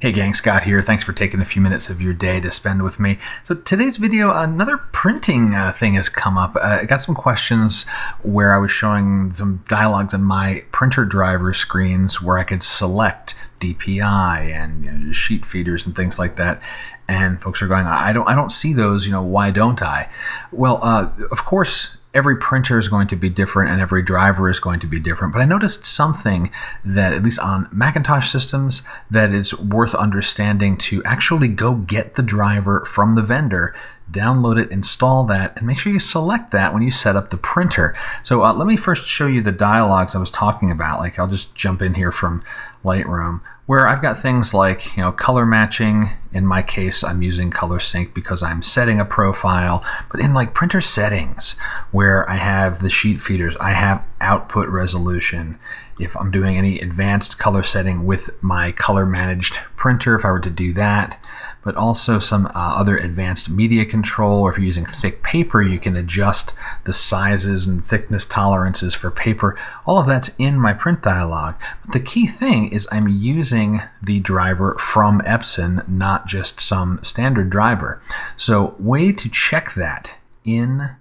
Hey gang, Scott here. Thanks for taking a few minutes of your day to spend with me. So today's video, another printing thing has come up. I got some questions where I was showing some dialogues on my printer driver screens where I could select DPI and sheet feeders and things like that. And folks are going, I don't see those, why don't I? Well, of course, every printer is going to be different and every driver is going to be different. But I noticed something that, at least on Macintosh systems, that is worth understanding: to actually go get the driver from the vendor, download it, install that, and make sure you select that when you set up the printer. So let me first show you the dialogues I was talking about. Like, I'll just jump in here from Lightroom, where I've got things like, color matching. In my case, I'm using Color Sync because I'm setting a profile. But in like printer settings, where I have the sheet feeders, I have output resolution. If I'm doing any advanced color setting with my color managed printer, if I were to do that, but also some other advanced media control, or if you're using thick paper, you can adjust the sizes and thickness tolerances for paper. All of that's in my print dialog. But the key thing is I'm using the driver from Epson, not just some standard driver. So way to check that in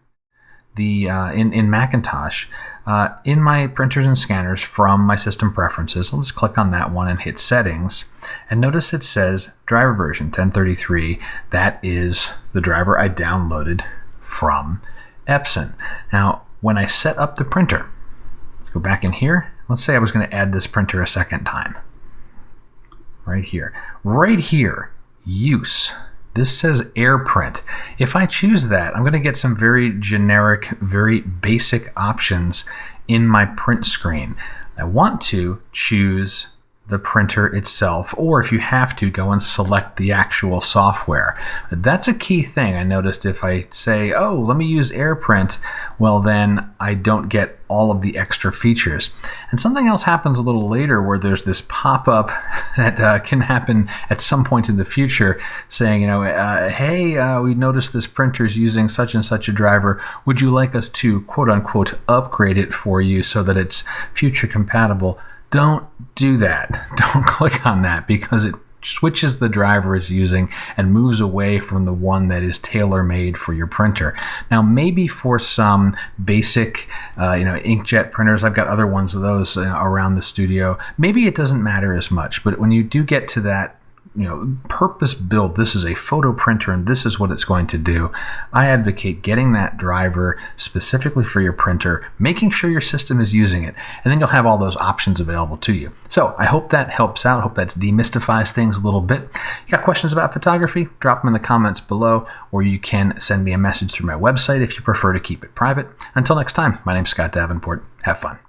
the in Macintosh, in my printers and scanners from my system preferences, I'll just click on that one and hit settings, and notice it says driver version 1033. That is the driver I downloaded from Epson. Now, when I set up the printer, let's go back in here. Let's say I was going to add this printer a second time. Right here, use. This says AirPrint. If I choose that, I'm going to get some very generic, very basic options in my print screen. I want to choose the printer itself, or if you have to, go and select the actual software. That's a key thing. I noticed if I say, oh, let me use AirPrint, well, then I don't get all of the extra features. And something else happens a little later, where there's this pop-up that can happen at some point in the future saying, hey, we noticed this printer is using such and such a driver. Would you like us to, quote unquote, upgrade it for you so that it's future compatible? Don't do that. Don't click on that, because it switches the driver it's using and moves away from the one that is tailor-made for your printer. Now, maybe for some basic, inkjet printers, I've got other ones of those around the studio, maybe it doesn't matter as much. But when you do get to that, purpose built, this is a photo printer and this is what it's going to do, I advocate getting that driver specifically for your printer, making sure your system is using it, and then you'll have all those options available to you. So I hope that helps out. Hope that demystifies things a little bit. You got questions about photography? Drop them in the comments below, or you can send me a message through my website if you prefer to keep it private. Until next time, my name's Scott Davenport. Have fun.